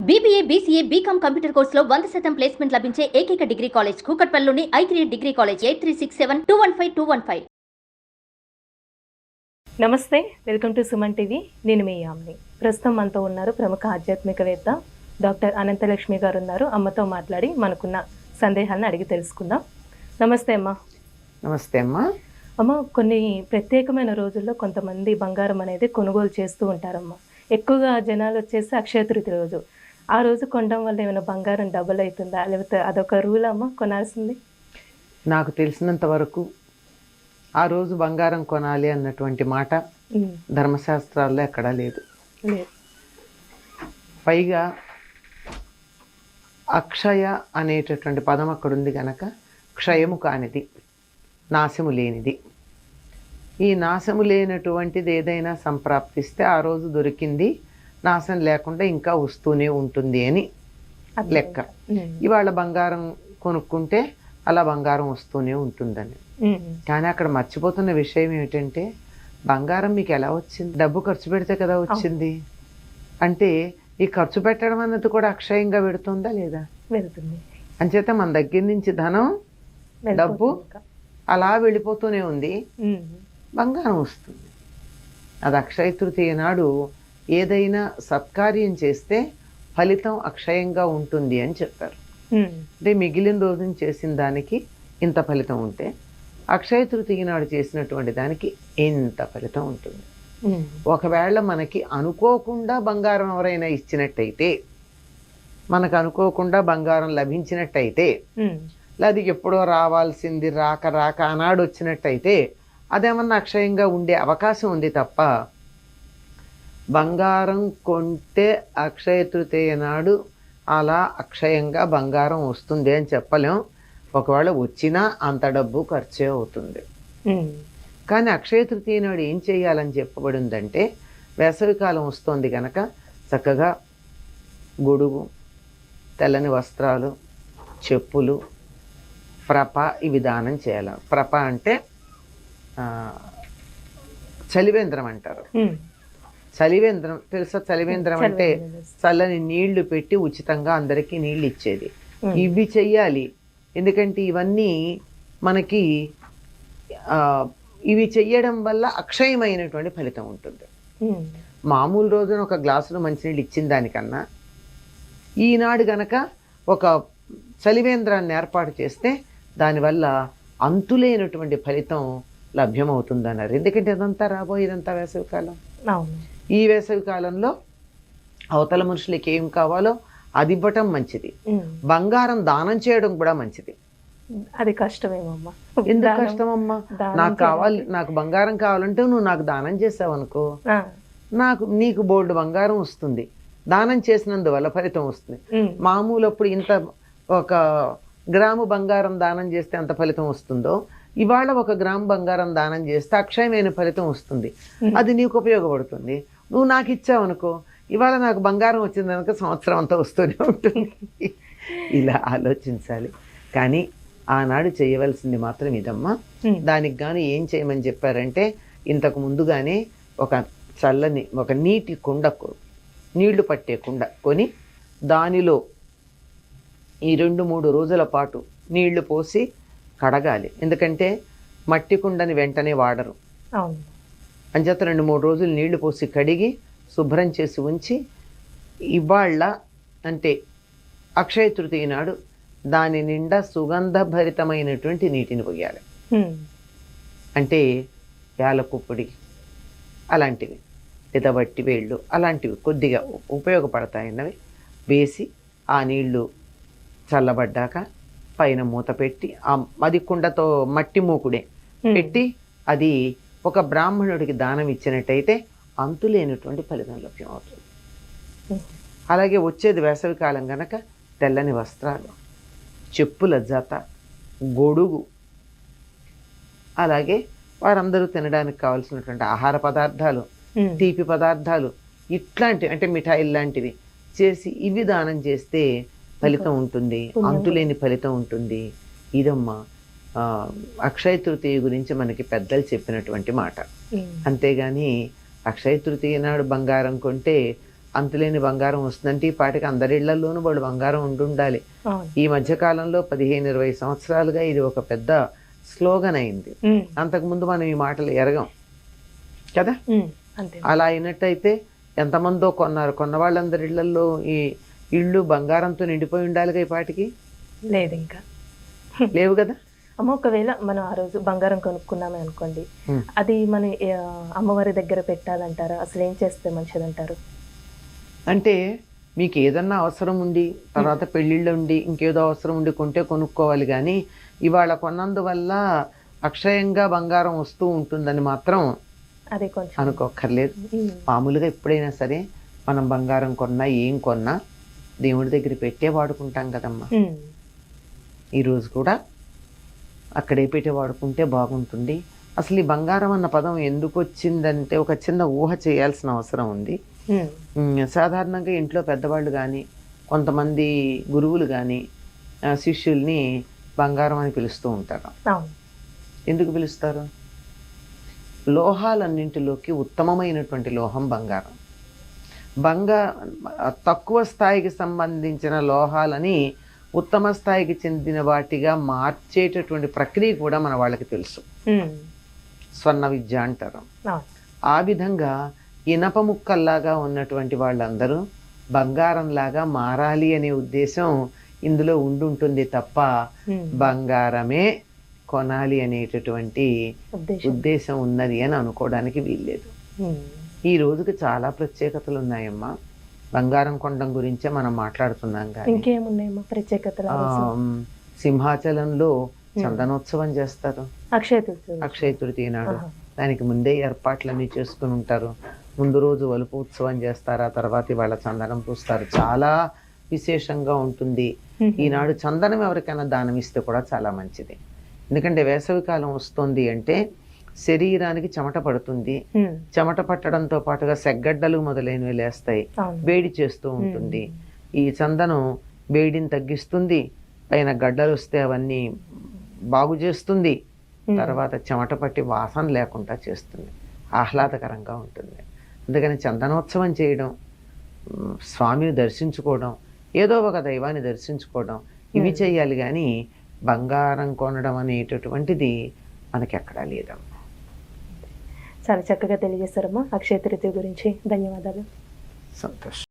BBA, BCA, BCom computer కోర్సులో 100% placement లభించే ఏకైక డిగ్రీ కాలేజ్ కూకట్పల్లిలోని I3 డిగ్రీ కాలేజ్ 8367215215. నమస్తే, వెల్కమ్ టు సుమన్ టీవీ. నేను మీ యామ్ని. ప్రస్తుతం మనతో ఉన్నారు ప్రముఖ ఆధ్యాత్మికవేత్త డాక్టర్ అనంతలక్ష్మి గారు ఉన్నారు. అమ్మతో మాట్లాడి మనకున్న సందేహాలను అడిగి తెలుసుకుందాం. నమస్తే అమ్మా. నమస్తే అమ్మా. అమ్మ, కొన్ని ప్రత్యేకమైన రోజుల్లో కొంతమంది బంగారం అనేది కొనుగోలు చేస్తూ ఉంటారమ్మా. ఎక్కువగా జనాలు వచ్చేసి అక్షయ తృతీయ రోజు. ఆ రోజు కొనడం వల్ల ఏమైనా బంగారం డబుల్ అవుతుందా, లేకపోతే అదొక రూల్ అమ్మ కొనాల్సింది? నాకు తెలిసినంత వరకు ఆ రోజు బంగారం కొనాలి అన్నటువంటి మాట ధర్మశాస్త్రాల్లో ఎక్కడా లేదు. పైగా అక్షయ అనేటటువంటి పదం అక్కడ ఉంది కనుక క్షయము కానిది, నాశము లేనిది. ఈ నాశము లేనటువంటిది ఏదైనా సంప్రాప్తిస్తే ఆ రోజు దొరికింది, నాశం లేకుండా ఇంకా వస్తూనే ఉంటుంది అని లెక్క. ఇవాళ బంగారం కొనుక్కుంటే అలా బంగారం వస్తూనే ఉంటుందని. కానీ అక్కడ మర్చిపోతున్న విషయం ఏమిటంటే, బంగారం మీకు ఎలా వచ్చింది? డబ్బు ఖర్చు పెడితే కదా వచ్చింది. అంటే ఈ ఖర్చు పెట్టడం అన్నది కూడా అక్షయంగా పెడుతుందా లేదా? వెళ్తుంది. అంచేత మన దగ్గర నుంచి ధనం, డబ్బు అలా వెళ్ళిపోతూనే ఉంది, బంగారం వస్తుంది. అది అక్షయ తృతీయ నాడు ఏదైనా సత్కార్యం చేస్తే ఫలితం అక్షయంగా ఉంటుంది అని చెప్పారు. అంటే మిగిలిన రోజున చేసిన దానికి ఇంత ఫలితం ఉంటే, అక్షయ తృతీయ నాడు చేసినటువంటి దానికి ఇంత ఫలితం ఉంటుంది. ఒకవేళ మనకి అనుకోకుండా బంగారం ఎవరైనా ఇచ్చినట్టయితే, మనకు అనుకోకుండా బంగారం లభించినట్టయితే, అది ఎప్పుడో రావాల్సింది రాక రాక ఆనాడు వచ్చినట్టయితే అదేమన్నా అక్షయంగా ఉండే అవకాశం ఉంది తప్ప, బంగారం కొంటే అక్షయ తృతీయ నాడు అలా అక్షయంగా బంగారం వస్తుంది అని చెప్పలేం. ఒకవేళ వచ్చినా అంత డబ్బు ఖర్చే అవుతుంది. కానీ అక్షయ తృతీయ నాడు ఏం చేయాలని చెప్పబడిందంటే, వేసవికాలం వస్తుంది కనుక చక్కగా గొడుగు, తెల్లని వస్త్రాలు, చెప్పులు, ప్రప ఇవి దానం చేయాలి. ప్రప అంటే చలివేంద్రం అంటారు. చలివేంద్రం తెలుసా? చలివేంద్రం అంటే చల్లని నీళ్లు పెట్టి ఉచితంగా అందరికీ నీళ్ళు ఇచ్చేది. ఇవి చెయ్యాలి. ఎందుకంటే ఇవన్నీ మనకి ఇవి చెయ్యడం వల్ల అక్షయమైనటువంటి ఫలితం ఉంటుంది. మామూలు రోజున ఒక గ్లాసులో మంచినీళ్ళు ఇచ్చిన దానికన్నా ఈనాడు గనక ఒక చలివేంద్రాన్ని ఏర్పాటు చేస్తే దానివల్ల అంతులేనటువంటి ఫలితం లభ్యమవుతుందన్నారు. ఎందుకంటే ఇదంతా రాబోయేదంతా వేసవికాలం. ఈ వేసవి కాలంలో అవతల మనుషులకి ఏం కావాలో అది ఇవ్వటం మంచిది. బంగారం దానం చేయడం కూడా మంచిది. అది కష్టమేమమ్మా. ఎందుకు కష్టమమ్మా? నాకు బంగారం కావాలంటే నువ్వు నాకు దానం చేసావు అనుకో, నీకు బోల్డ్ బంగారం వస్తుంది. దానం చేసినందువల్ల ఫలితం వస్తుంది. మామూలు అప్పుడు ఇంత ఒక గ్రాము బంగారం దానం చేస్తే ఎంత ఫలితం వస్తుందో, ఇవాళ 1 గ్రాము బంగారం దానం చేస్తే అక్షయమైన ఫలితం వస్తుంది. అది నీకు ఉపయోగపడుతుంది. నువ్వు నాకు ఇచ్చావు అనుకో, ఇవాళ నాకు బంగారం వచ్చింది కనుక సంవత్సరం అంతా వస్తూనే ఉంటుంది. ఇలా ఆలోచించాలి. కానీ ఆనాడు చేయవలసింది మాత్రం ఇదమ్మా. దానికి గాను ఏం చేయమని చెప్పారంటే, ఇంతకు ముందుగానే ఒక చల్లని ఒక నీటి కుండ, నీళ్లు పట్టే కుండ కొని దానిలో ఈ 2-3 రోజుల పాటు నీళ్లు పోసి కడగాలి. ఎందుకంటే మట్టి కుండని వెంటనే వాడరు. అంచేత 2-3 రోజులు నీళ్లు పోసి కడిగి శుభ్రం చేసి ఉంచి, ఇవాళ అంటే అక్షయ తృతీయ నాడు దాని నిండా సుగంధభరితమైనటువంటి నీటిని పోయాలి. అంటే యాలకు పొడి అలాంటివి, లేదా వట్టి వేళ్ళు అలాంటివి కొద్దిగా ఉపయోగపడతాయన్నవి వేసి ఆ నీళ్లు చల్లబడ్డాక పైన మూత పెట్టి, అది కుండతో మట్టి మూకుడే పెట్టి అది ఒక బ్రాహ్మణుడికి దానం ఇచ్చినట్టయితే అంతులేనటువంటి ఫలితం లభ్యం అవుతుంది. అలాగే వచ్చేది వేసవికాలం గనక తెల్లని వస్త్రాలు, చెప్పుల జత, గొడుగు, అలాగే వారందరూ తినడానికి కావాల్సినటువంటి ఆహార పదార్థాలు, తీపి పదార్థాలు, ఇట్లాంటివి అంటే మిఠాయిలు లాంటివి చేసి ఇవి దానం చేస్తే ఫలితం ఉంటుంది, అంతులేని ఫలితం ఉంటుంది. ఇదమ్మా అక్షయ తృతీయ గురించి మనకి పెద్దలు చెప్పినటువంటి మాట. అంతేగాని అక్షయ తృతీయ నాడు బంగారం కొంటే అంతులేని బంగారం వస్తుందంటే ఈ పాటికి అందరి ఇళ్లలోనూ వాళ్ళు బంగారం ఉండాలి. అవును. ఈ మధ్య కాలంలో 15-20 సంవత్సరాలుగా ఇది ఒక పెద్ద స్లోగన్ అయింది. అంతకుముందు మనం ఈ మాటలు ఎరగం కదా. అంతే. అలా అయినట్టయితే ఎంతమందో కొన్న వాళ్ళందరి ఇళ్లలో ఈ ఇళ్ళు బంగారంతో నిండిపోయి ఉండాలిగా ఈ పాటికి. లేదు ఇంకా లేవు కదా. అమ్మ, ఒకవేళ మనం ఆ రోజు బంగారం కొనుక్కున్నామే అనుకోండి, అది మన అమ్మవారి దగ్గర పెట్టాలంటారా? అసలు ఏం చేస్తే మంచిదంటారు? అంటే మీకు ఏదన్నా అవసరం ఉండి తర్వాత పెళ్ళిళ్ళు ఉండి ఇంకేదో అవసరం ఉండి కొంటే కొనుక్కోవాలి, కానీ ఇవాళ కొన్నందువల్ల అక్షయంగా బంగారం వస్తూ ఉంటుందని మాత్రం అదే కొంచెం అనుకోక్కర్లేదు. మామూలుగా ఎప్పుడైనా సరే మనం బంగారం కొన్నా ఏం కొన్నా దేవుడి దగ్గర పెట్టే వాడుకుంటాం కదమ్మా. ఈరోజు కూడా అక్కడే పెట్టి వాడుకుంటే బాగుంటుంది. అసలు ఈ బంగారం అన్న పదం ఎందుకు వచ్చిందంటే ఒక చిన్న ఊహ చేయాల్సిన అవసరం ఉంది. సాధారణంగా ఇంట్లో పెద్దవాళ్ళు కానీ కొంతమంది గురువులు కానీ శిష్యుల్ని బంగారం అని పిలుస్తూ ఉంటారు. ఎందుకు పిలుస్తారు? లోహాలన్నింటిలోకి ఉత్తమమైనటువంటి లోహం బంగారం. తక్కువ స్థాయికి సంబంధించిన లోహాలని ఉత్తమ స్థాయికి చెందిన వాటిగా మార్చేటటువంటి ప్రక్రియ కూడా మన వాళ్ళకి తెలుసు. స్వర్ణ విద్య అంటారు. ఆ విధంగా ఇనప ముక్కల్లాగా ఉన్నటువంటి వాళ్ళందరూ బంగారంలాగా మారాలి అనే ఉద్దేశం ఇందులో ఉండుంటుంది తప్ప బంగారమే కొనాలి అనేటటువంటి ఉద్దేశం ఉన్నది అని అనుకోవడానికి వీల్లేదు. ఈ రోజుకి చాలా ప్రత్యేకతలు ఉన్నాయమ్మా. బంగారం కొనడం గురించే మనం మాట్లాడుతున్నాం. ఇంకేమున్నాయమ్మా ప్రత్యేకతలు? సింహాచలంలో చందనోత్సవం చేస్తారు అక్షయ తృతీయ నాడు. దానికి ముందే ఏర్పాట్లన్నీ చేసుకుని ఉంటారు. ముందు రోజు వలుపు ఉత్సవం చేస్తారు, ఆ తర్వాత ఇవాళ చందనం పూస్తారు. చాలా విశేషంగా ఉంటుంది. ఈనాడు చందనం ఎవరికైనా దానం ఇస్తే కూడా చాలా మంచిది. ఎందుకంటే వేసవికాలం వస్తుంది అంటే శరీరానికి చెమట పడుతుంది. చెమట పట్టడంతో పాటుగా సెగ్గడ్డలు మొదలైనవి లేస్తాయి, వేడి చేస్తూ ఉంటుంది. ఈ చందనం వేడిని తగ్గిస్తుంది, పైన గడ్డలు వస్తే అవన్నీ బాగు చేస్తుంది, తర్వాత చెమట పట్టి వాసన లేకుండా చేస్తుంది, ఆహ్లాదకరంగా ఉంటుంది. అందుకని చందనోత్సవం చేయడం, స్వామిని దర్శించుకోవడం, ఏదో ఒక దైవాన్ని దర్శించుకోవడం, ఇవి చేయాలి. కానీ బంగారం కొనడం అనేటటువంటిది మనకెక్కడా లేదమ్మా. చాలా చక్కగా తెలియజేస్తారమ్మా అక్షయ తృతీయ గురించి. ధన్యవాదాలు. సంతోషం.